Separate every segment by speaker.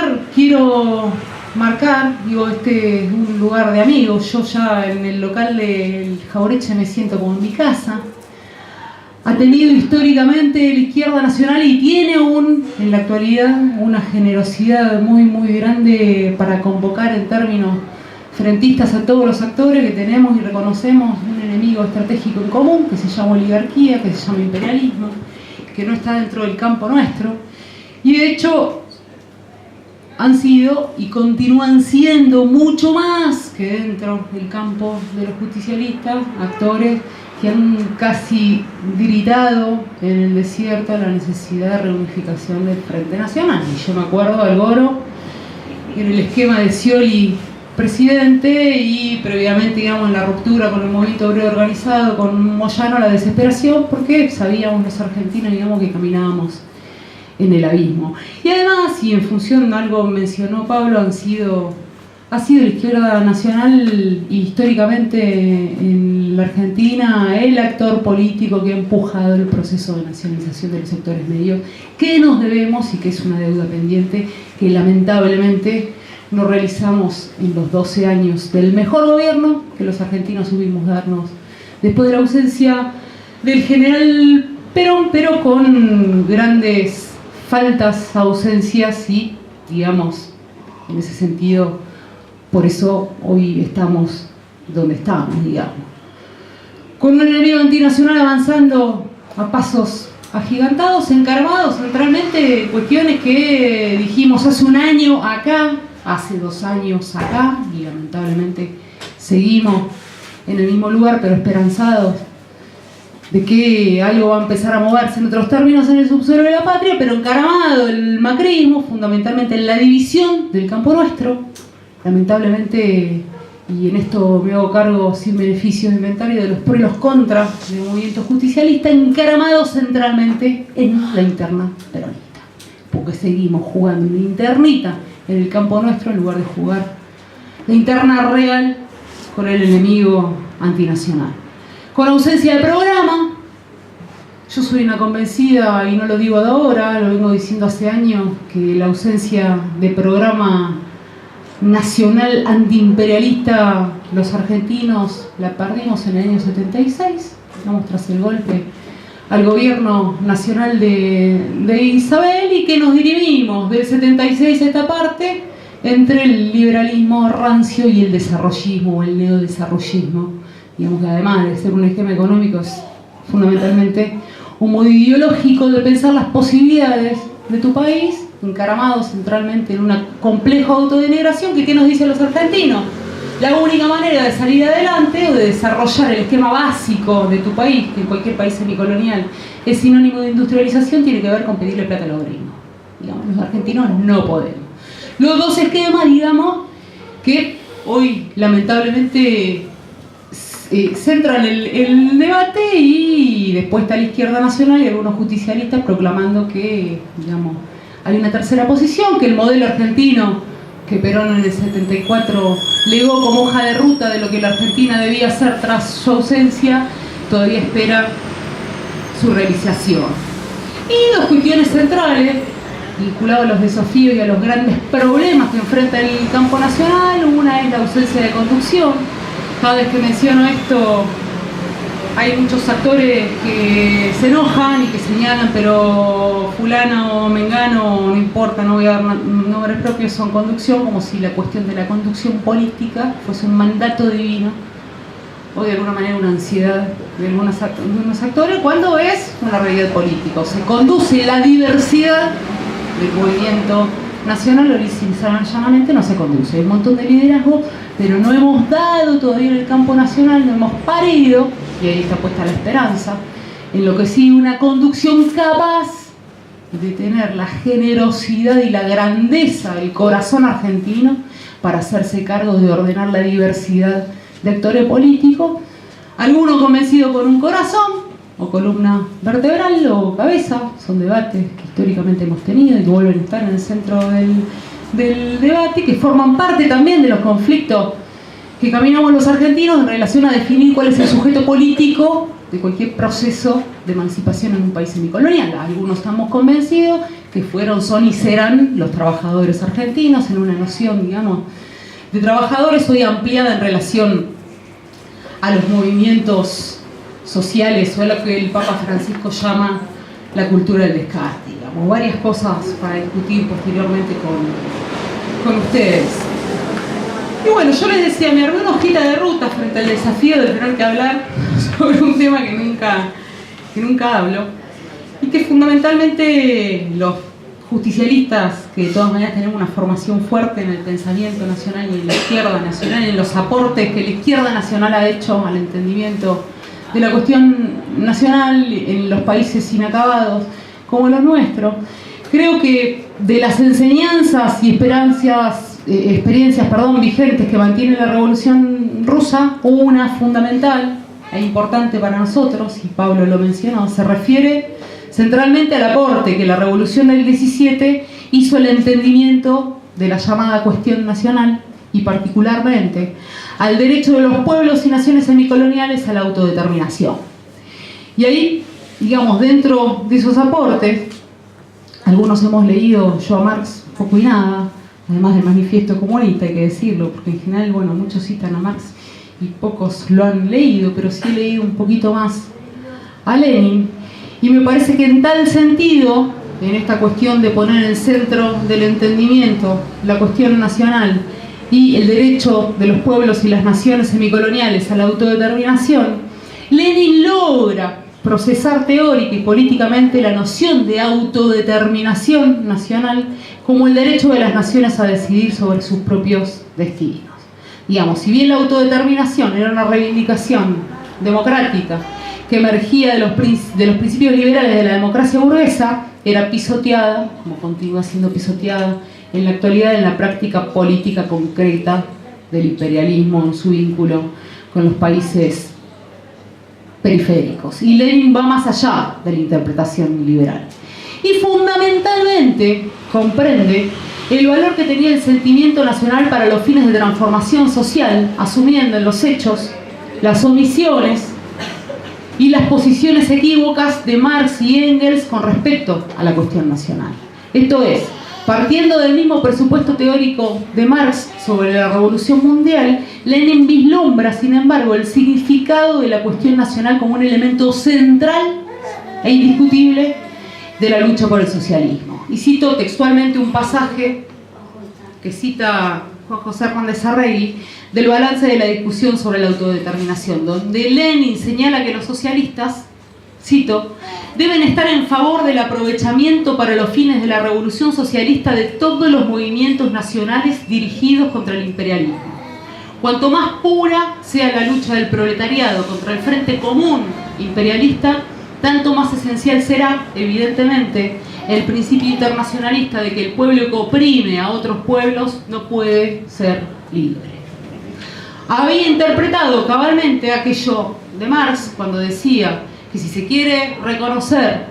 Speaker 1: lugar quiero marcar, digo, este es un lugar de amigos. Yo ya en el local del Jaureche me siento como en mi casa. Ha tenido históricamente la izquierda nacional y tiene aún en la actualidad una generosidad muy muy grande para convocar en términos frentistas a todos los actores que tenemos y reconocemos un enemigo estratégico en común que se llama oligarquía, que se llama imperialismo, que no está dentro del campo nuestro. Y de hecho han sido y continúan siendo mucho más que dentro del campo de los justicialistas, actores que han casi gritado en el desierto la necesidad de reunificación del Frente Nacional. Y yo me acuerdo de Algoro en el esquema de Scioli presidente y previamente, digamos, en la ruptura con el movimiento obrero organizado, con Moyano, la desesperación, porque sabíamos los argentinos, digamos, que caminábamos en el abismo. Y además, y en función de algo que mencionó Pablo, ha sido la izquierda nacional históricamente en la Argentina el actor político que ha empujado el proceso de nacionalización de los sectores medios, que nos debemos y que es una deuda pendiente que lamentablemente no realizamos en los 12 años del mejor gobierno que los argentinos supimos darnos después de la ausencia del general Perón, pero con grandes faltas, ausencias y, digamos, en ese sentido, por eso hoy estamos donde estamos, digamos. Con un enemigo antinacional avanzando a pasos agigantados, encaramados centralmente cuestiones que dijimos hace un año acá, hace 2 años acá, y lamentablemente seguimos en el mismo lugar, pero esperanzados de que algo va a empezar a moverse en otros términos en el subsuelo de la patria, pero encaramado el macrismo, fundamentalmente en la división del campo nuestro, lamentablemente, y en esto me hago cargo sin beneficios de inventario de los pros y los contras del movimiento justicialista, encaramado centralmente en la interna peronista, porque seguimos jugando una internita en el campo nuestro en lugar de jugar la interna real con el enemigo antinacional. Con ausencia de programa, yo soy una convencida, y no lo digo de ahora, lo vengo diciendo hace años, que la ausencia de programa nacional antiimperialista, los argentinos la perdimos en el año 76, digamos, tras el golpe al gobierno nacional de Isabel, y que nos dirimimos del 76 a esta parte entre el liberalismo rancio y el desarrollismo o el neodesarrollismo. Digamos que además de ser un esquema económico es fundamentalmente un modo ideológico de pensar las posibilidades de tu país, encaramado centralmente en una compleja autodenegación que ¿qué nos dicen los argentinos? La única manera de salir adelante o de desarrollar el esquema básico de tu país, que en cualquier país semicolonial es sinónimo de industrialización, tiene que ver con pedirle plata a los gringos. Digamos, los argentinos no podemos. Los dos esquemas, digamos, que hoy lamentablemente centran el debate, y después está la izquierda nacional y algunos justicialistas proclamando que, digamos, hay una tercera posición, que el modelo argentino que Perón en el 74 legó como hoja de ruta de lo que la Argentina debía hacer tras su ausencia, todavía espera su realización. Y dos cuestiones centrales vinculadas a los desafíos y a los grandes problemas que enfrenta el campo nacional. Una es la ausencia de conducción. Cada vez que menciono esto hay muchos actores que se enojan y que señalan, pero fulano o mengano, no importa, no voy a dar nombres propios, son conducción, como si la cuestión de la conducción política fuese un mandato divino o de alguna manera una ansiedad de algunos actores, cuando es una realidad política. Se conduce la diversidad del movimiento nacional, o llanamente no se conduce. Hay un montón de liderazgo, pero no hemos dado todavía en el campo nacional, no hemos parido, y ahí está puesta la esperanza, en lo que sí una conducción capaz de tener la generosidad y la grandeza del corazón argentino para hacerse cargo de ordenar la diversidad de actores políticos, algunos convencidos con un corazón, o columna vertebral, o cabeza. Son debates que históricamente hemos tenido y que vuelven a estar en el centro del debate, que forman parte también de los conflictos que caminamos los argentinos en relación a definir cuál es el sujeto político de cualquier proceso de emancipación en un país semicolonial. Algunos estamos convencidos que fueron, son y serán los trabajadores argentinos, en una noción, digamos, de trabajadores hoy ampliada en relación a los movimientos sociales o a lo que el Papa Francisco llama la cultura del descarte, digamos, varias cosas para discutir posteriormente con ustedes. Y bueno, yo les decía, me armé una hojita de ruta frente al desafío de tener que hablar sobre un tema que nunca hablo, y que fundamentalmente los justicialistas, que de todas maneras tenemos una formación fuerte en el pensamiento nacional y en la izquierda nacional, en los aportes que la izquierda nacional ha hecho al entendimiento de la cuestión nacional en los países inacabados como los nuestros, creo que de las enseñanzas y experiencias vigentes que mantiene la Revolución Rusa, una fundamental e importante para nosotros, y Pablo lo mencionó, se refiere centralmente al aporte que la Revolución del 17 hizo al entendimiento de la llamada cuestión nacional y particularmente al derecho de los pueblos y naciones semicoloniales a la autodeterminación. Y ahí, digamos, dentro de esos aportes, algunos hemos leído yo a Marx poco y nada, además del Manifiesto Comunista, hay que decirlo, porque en general, bueno, muchos citan a Marx y pocos lo han leído, pero sí he leído un poquito más a Lenin, y me parece que en tal sentido, en esta cuestión de poner en el centro del entendimiento la cuestión nacional y el derecho de los pueblos y las naciones semicoloniales a la autodeterminación, Lenin logra procesar teórica y políticamente la noción de autodeterminación nacional como el derecho de las naciones a decidir sobre sus propios destinos. Digamos, si bien la autodeterminación era una reivindicación democrática que emergía de los principios liberales de la democracia burguesa, era pisoteada, como continúa siendo pisoteada en la actualidad en la práctica política concreta del imperialismo en su vínculo con los países periféricos. Y Lenin va más allá de la interpretación liberal. Y fundamentalmente comprende el valor que tenía el sentimiento nacional para los fines de transformación social, asumiendo en los hechos las omisiones y las posiciones equívocas de Marx y Engels con respecto a la cuestión nacional. Esto es, partiendo del mismo presupuesto teórico de Marx sobre la Revolución Mundial, Lenin vislumbra, sin embargo, el significado de la cuestión nacional como un elemento central e indiscutible de la lucha por el socialismo. Y cito textualmente un pasaje que cita Juan José Hernández Arregui del balance de la discusión sobre la autodeterminación, donde Lenin señala que los socialistas, cito, deben estar en favor del aprovechamiento para los fines de la revolución socialista de todos los movimientos nacionales dirigidos contra el imperialismo. Cuanto más pura sea la lucha del proletariado contra el frente común imperialista, tanto más esencial será, evidentemente, el principio internacionalista de que el pueblo que oprime a otros pueblos no puede ser libre. Había interpretado cabalmente aquello de Marx cuando decía que si se quiere reconocer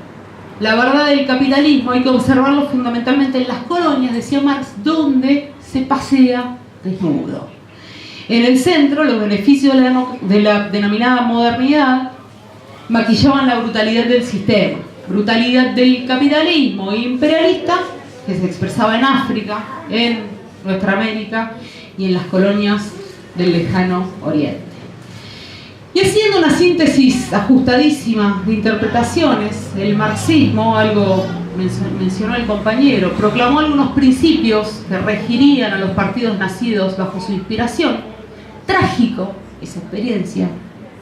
Speaker 1: la verdad del capitalismo hay que observarlo fundamentalmente en las colonias, decía Marx, donde se pasea desnudo. En el centro, los beneficios de la denominada modernidad maquillaban la brutalidad del sistema, brutalidad del capitalismo imperialista que se expresaba en África, en nuestra América y en las colonias del lejano Oriente. Y haciendo una síntesis ajustadísima de interpretaciones, el marxismo, algo mencionó el compañero, proclamó algunos principios que regirían a los partidos nacidos bajo su inspiración. Trágico esa experiencia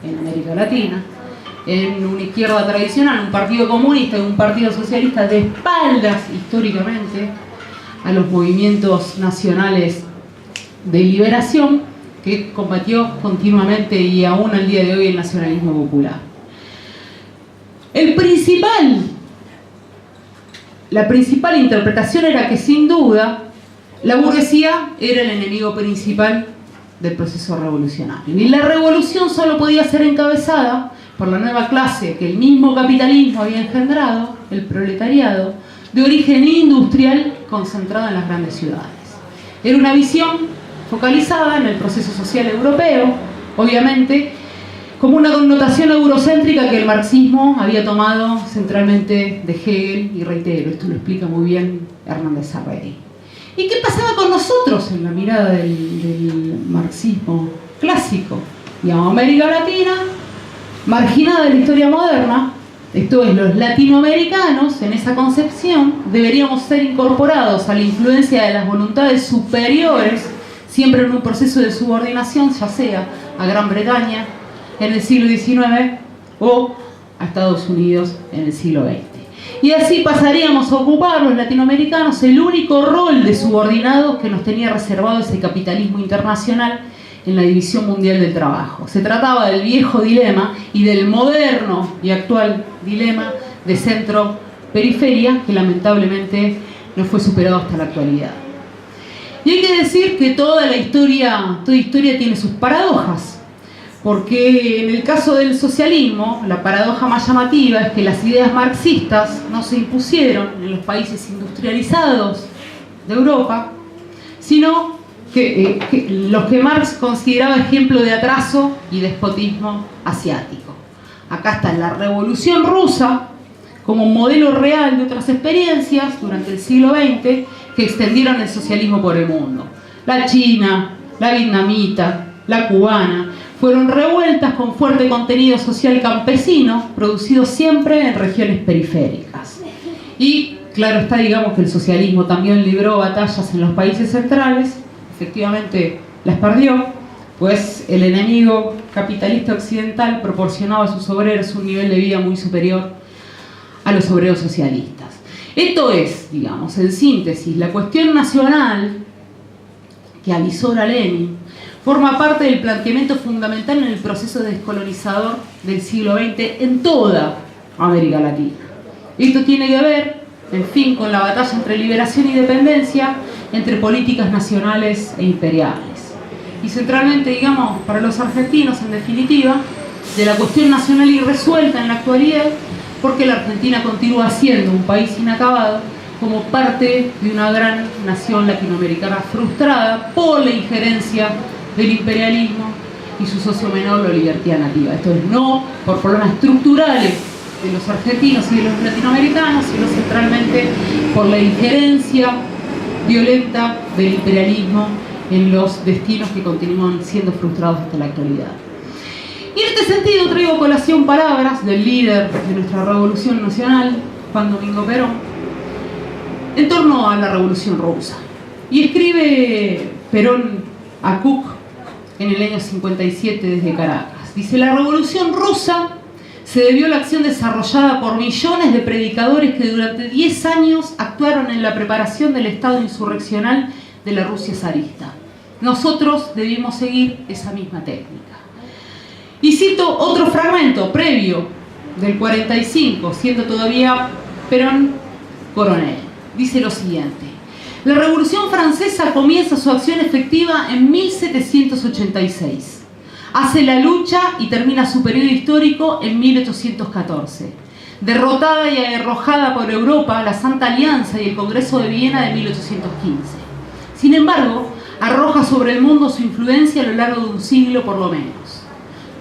Speaker 1: en América Latina, en una izquierda tradicional, un partido comunista y un partido socialista de espaldas históricamente a los movimientos nacionales de liberación que combatió continuamente y aún al día de hoy el nacionalismo popular. La principal interpretación era que sin duda la burguesía era el enemigo principal del proceso revolucionario. Y la revolución solo podía ser encabezada por la nueva clase que el mismo capitalismo había engendrado, el proletariado, de origen industrial concentrado en las grandes ciudades. Era una visión focalizada en el proceso social europeo, obviamente, como una connotación eurocéntrica que el marxismo había tomado centralmente de Hegel, y reitero, esto lo explica muy bien Hernández Sarrey. ¿Y qué pasaba con nosotros en la mirada del marxismo clásico? Digamos, América Latina, marginada de la historia moderna, esto es, los latinoamericanos, en esa concepción, deberíamos ser incorporados a la influencia de las voluntades superiores, siempre en un proceso de subordinación, ya sea a Gran Bretaña en el siglo XIX o a Estados Unidos en el siglo XX. Y así pasaríamos a ocupar los latinoamericanos el único rol de subordinados que nos tenía reservado ese capitalismo internacional en la división mundial del trabajo. Se trataba del viejo dilema y del moderno y actual dilema de centro-periferia, que lamentablemente no fue superado hasta la actualidad. Y hay que decir que toda historia tiene sus paradojas, porque en el caso del socialismo, la paradoja más llamativa es que las ideas marxistas no se impusieron en los países industrializados de Europa, sino que los que Marx consideraba ejemplo de atraso y despotismo asiático. Acá está la Revolución Rusa como modelo real de otras experiencias durante el siglo XX que extendieron el socialismo por el mundo. La china, la vietnamita, la cubana fueron revueltas con fuerte contenido social campesino, producido siempre en regiones periféricas. Y claro está, digamos, que el socialismo también libró batallas en los países centrales. Efectivamente las perdió, pues el enemigo capitalista occidental proporcionaba a sus obreros un nivel de vida muy superior a los obreros socialistas. Esto es, digamos, en síntesis, la cuestión nacional que avisora Lenin forma parte del planteamiento fundamental en el proceso descolonizador del siglo XX en toda América Latina. Esto tiene que ver, en fin, con la batalla entre liberación y dependencia, entre políticas nacionales e imperiales. Y centralmente, digamos, para los argentinos, en definitiva, de la cuestión nacional irresuelta en la actualidad, porque la Argentina continúa siendo un país inacabado como parte de una gran nación latinoamericana frustrada por la injerencia del imperialismo y su socio menor, la oligarquía nativa. Esto es, no por problemas estructurales de los argentinos y de los latinoamericanos, sino centralmente por la injerencia violenta del imperialismo en los destinos que continúan siendo frustrados hasta la actualidad. Y en este sentido traigo a colación palabras del líder de nuestra Revolución Nacional, Juan Domingo Perón, en torno a la Revolución Rusa. Y escribe Perón a Cook en el año 57 desde Caracas. Dice: la Revolución Rusa se debió a la acción desarrollada por millones de predicadores que durante 10 años actuaron en la preparación del estado insurreccional de la Rusia zarista. Nosotros debimos seguir esa misma técnica. Y cito otro fragmento previo del 45, siendo todavía Perón coronel. Dice lo siguiente: la Revolución Francesa comienza su acción efectiva en 1786. Hace la lucha y termina su periodo histórico en 1814. Derrotada y arrojada por Europa, la Santa Alianza y el Congreso de Viena de 1815. Sin embargo, arroja sobre el mundo su influencia a lo largo de un siglo por lo menos.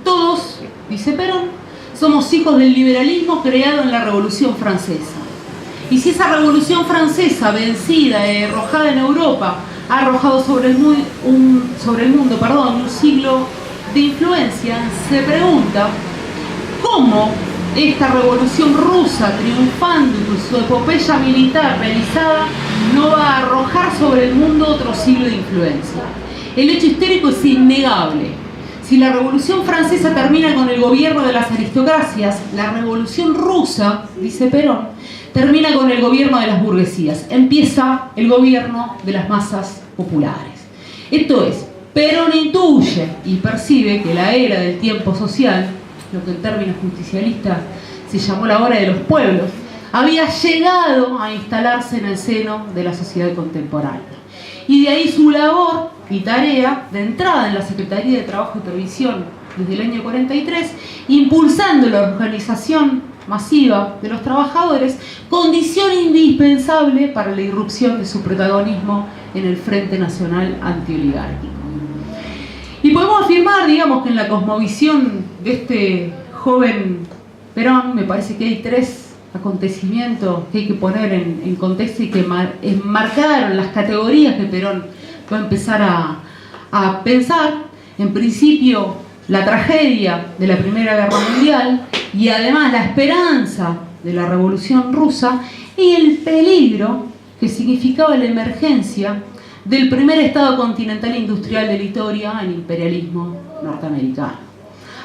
Speaker 1: Todos, dice Perón, somos hijos del liberalismo creado en la Revolución Francesa. Y si esa Revolución Francesa, vencida y arrojada en Europa, ha arrojado sobre el mundo un siglo de influencia, se pregunta cómo esta Revolución Rusa, triunfando con su epopeya militar realizada, no va a arrojar sobre el mundo otro siglo de influencia. El hecho histórico es innegable. Si la Revolución Francesa termina con el gobierno de las aristocracias, la Revolución Rusa, dice Perón, termina con el gobierno de las burguesías. Empieza el gobierno de las masas populares. Esto es, Perón intuye y percibe que la era del tiempo social, lo que en términos justicialistas se llamó la hora de los pueblos, había llegado a instalarse en el seno de la sociedad contemporánea. Y de ahí su labor y tarea de entrada en la Secretaría de Trabajo y Previsión desde el año 43, impulsando la organización masiva de los trabajadores, condición indispensable para la irrupción de su protagonismo en el Frente Nacional Antioligárquico. Y Y podemos afirmar, digamos, que en la cosmovisión de este joven Perón, me parece que hay tres acontecimientos que hay que poner en contexto y que enmarcaron las categorías que Perón va a empezar a pensar. En principio, la tragedia de la Primera Guerra Mundial y además la esperanza de la Revolución Rusa y el peligro que significaba la emergencia del primer estado continental industrial de la historia, el imperialismo norteamericano.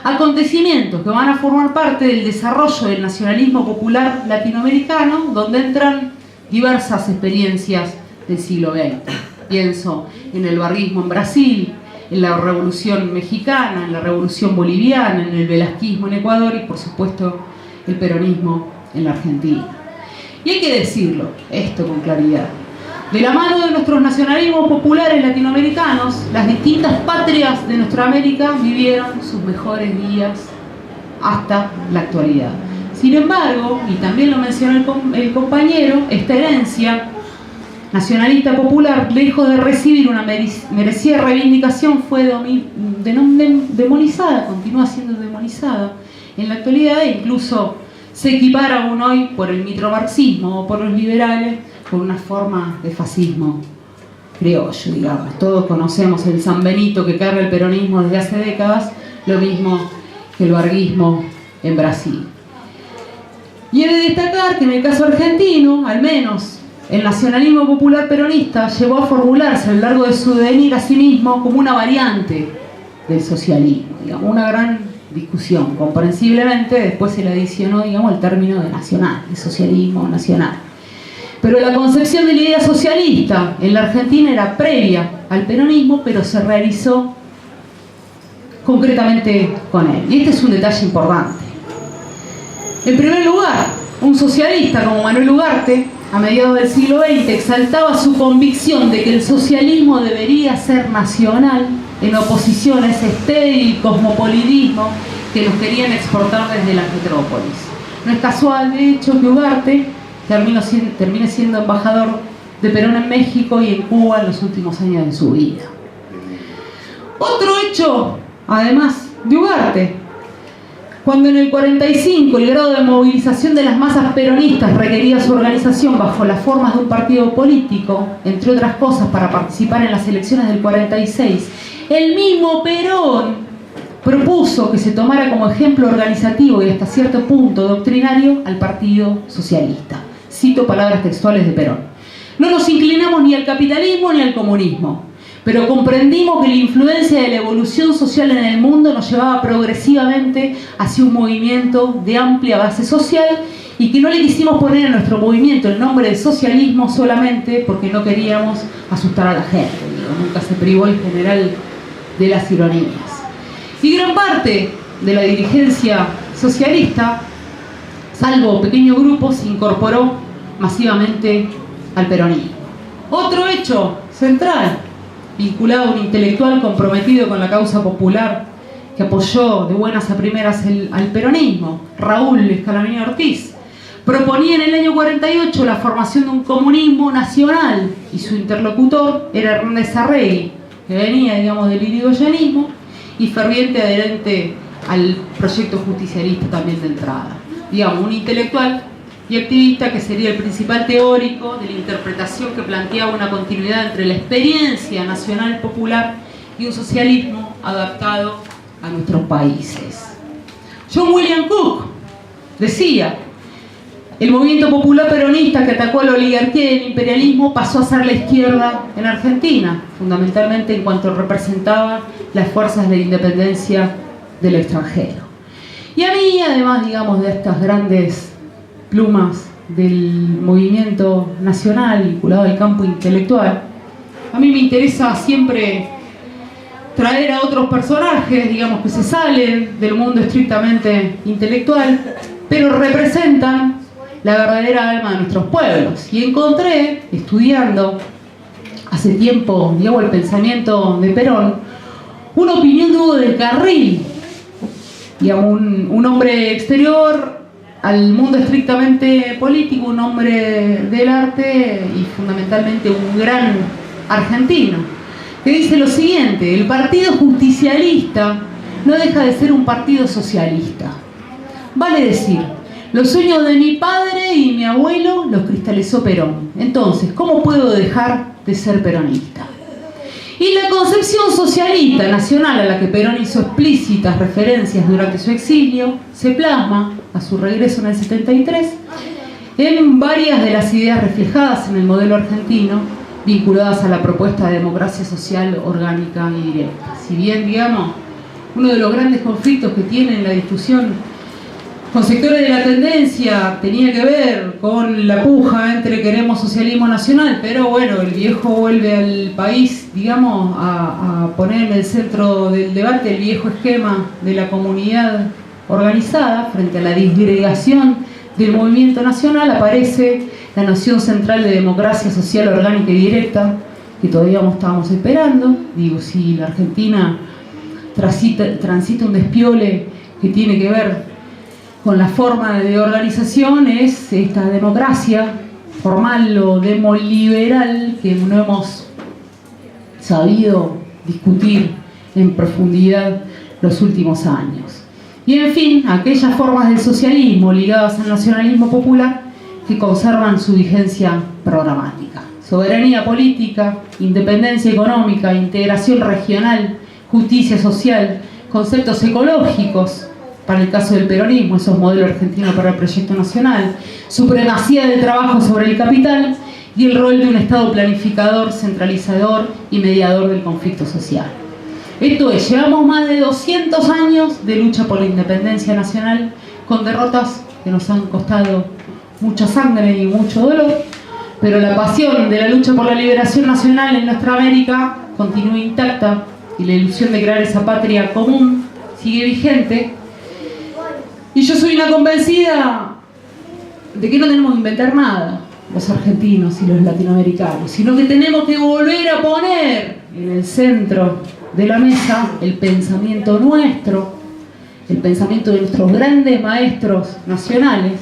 Speaker 1: Acontecimientos que van a formar parte del desarrollo del nacionalismo popular latinoamericano, donde entran diversas experiencias del siglo XX. Pienso en el barguismo en Brasil, en la Revolución Mexicana, en la Revolución Boliviana, en el velasquismo en Ecuador y, por supuesto, el peronismo en la Argentina. Y hay que decirlo, esto con claridad. De la mano de nuestros nacionalismos populares latinoamericanos, las distintas patrias de nuestra América vivieron sus mejores días hasta la actualidad. Sin embargo, y también lo mencionó el compañero, esta herencia nacionalista popular, lejos de recibir una merecida reivindicación, fue demonizada, continúa siendo demonizada en la actualidad e incluso se equipara aún hoy por el mitromarxismo o por los liberales con una forma de fascismo criollo, digamos. Todos conocemos el San Benito que carga el peronismo desde hace décadas, lo mismo que el barguismo en Brasil. Y he de destacar que en el caso argentino, al menos, el nacionalismo popular peronista llegó a formularse a lo largo de su devenir a sí mismo como una variante del socialismo, digamos, una gran discusión. Comprensiblemente después se le adicionó, digamos, el término de nacional, de socialismo nacional. Pero la concepción de la idea socialista en la Argentina era previa al peronismo, pero se realizó concretamente con él. Y este es un detalle importante. En primer lugar, un socialista como Manuel Ugarte, a mediados del siglo XX, exaltaba su convicción de que el socialismo debería ser nacional, en oposición a ese estéril cosmopolitismo que nos querían exportar desde las metrópolis. No es casual, de hecho, que Ugarte termine siendo embajador de Perón en México y en Cuba en los últimos años de su vida. Otro hecho, además de Ugarte, cuando en el 45 el grado de movilización de las masas peronistas requería su organización bajo las formas de un partido político, entre otras cosas para participar en las elecciones del 46, el mismo Perón propuso que se tomara como ejemplo organizativo y hasta cierto punto doctrinario al Partido Socialista. Cito palabras textuales de Perón. No nos inclinamos ni al capitalismo ni al comunismo, pero comprendimos que la influencia de la evolución social en el mundo nos llevaba progresivamente hacia un movimiento de amplia base social y que no le quisimos poner a nuestro movimiento el nombre de socialismo solamente porque no queríamos asustar a la gente. Nunca se privó el general de las ironías. Y gran parte de la dirigencia socialista, salvo pequeño grupo, se incorporó masivamente al peronismo. Otro hecho central, vinculado a un intelectual comprometido con la causa popular que apoyó de buenas a primeras al peronismo, Raúl Escalabrino Ortiz, proponía en el año 48 la formación de un comunismo nacional y su interlocutor era Hernández Arregui, que venía, digamos, del irigoyenismo y ferviente adherente al proyecto justicialista también de entrada. Digamos, un intelectual y activista que sería el principal teórico de la interpretación que planteaba una continuidad entre la experiencia nacional popular y un socialismo adaptado a nuestros países. John William Cook decía: el movimiento popular peronista que atacó a la oligarquía y el imperialismo pasó a ser la izquierda en Argentina, fundamentalmente en cuanto representaba las fuerzas de independencia del extranjero. Y a mí, además, digamos, de estas grandes plumas del movimiento nacional vinculado al campo intelectual, a mí me interesa siempre traer a otros personajes, digamos, que se salen del mundo estrictamente intelectual, pero representan la verdadera alma de nuestros pueblos. Y encontré, estudiando hace tiempo, digamos, el pensamiento de Perón, una opinión de Hugo del Carril, digamos, un hombre exterior al mundo estrictamente político, un hombre del arte y fundamentalmente un gran argentino, que dice lo siguiente: el partido justicialista no deja de ser un partido socialista. Vale decir, los sueños de mi padre y mi abuelo los cristalizó Perón. Entonces, ¿cómo puedo dejar de ser peronista? Y la concepción socialista nacional a la que Perón hizo explícitas referencias durante su exilio se plasma, a su regreso en el 73, en varias de las ideas reflejadas en el modelo argentino vinculadas a la propuesta de democracia social orgánica y directa. Si bien, digamos, uno de los grandes conflictos que tiene la discusión con sectores de la tendencia tenía que ver con la puja entre queremos socialismo nacional, pero bueno, el viejo vuelve al país, digamos, a poner en el centro del debate el viejo esquema de la comunidad organizada frente a la disgregación del movimiento nacional. Aparece la noción central de democracia social orgánica y directa, que todavía no estábamos esperando. Digo, si la Argentina transita un despiole que tiene que ver con la forma de organización, es esta democracia formal o demoliberal que no hemos sabido discutir en profundidad los últimos años. Y en fin, aquellas formas del socialismo ligadas al nacionalismo popular que conservan su vigencia programática. Soberanía política, independencia económica, integración regional, justicia social, conceptos ecológicos, para el caso del peronismo, esos modelos argentinos para el proyecto nacional, supremacía del trabajo sobre el capital y el rol de un Estado planificador, centralizador y mediador del conflicto social. Esto es, llevamos más de 200 años de lucha por la independencia nacional, con derrotas que nos han costado mucha sangre y mucho dolor, pero la pasión de la lucha por la liberación nacional en nuestra América continúa intacta y la ilusión de crear esa patria común sigue vigente. Y yo soy una convencida de que no tenemos que inventar nada, los argentinos y los latinoamericanos, sino que tenemos que volver a poner en el centro de la mesa el pensamiento nuestro, el pensamiento de nuestros grandes maestros nacionales,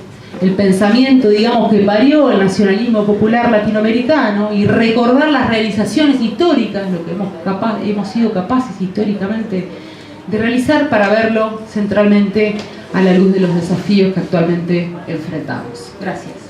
Speaker 1: el pensamiento, digamos, que parió el nacionalismo popular latinoamericano, y recordar las realizaciones históricas, lo que hemos sido capaces históricamente de realizar, para verlo centralmente a la luz de los desafíos que actualmente enfrentamos. Gracias.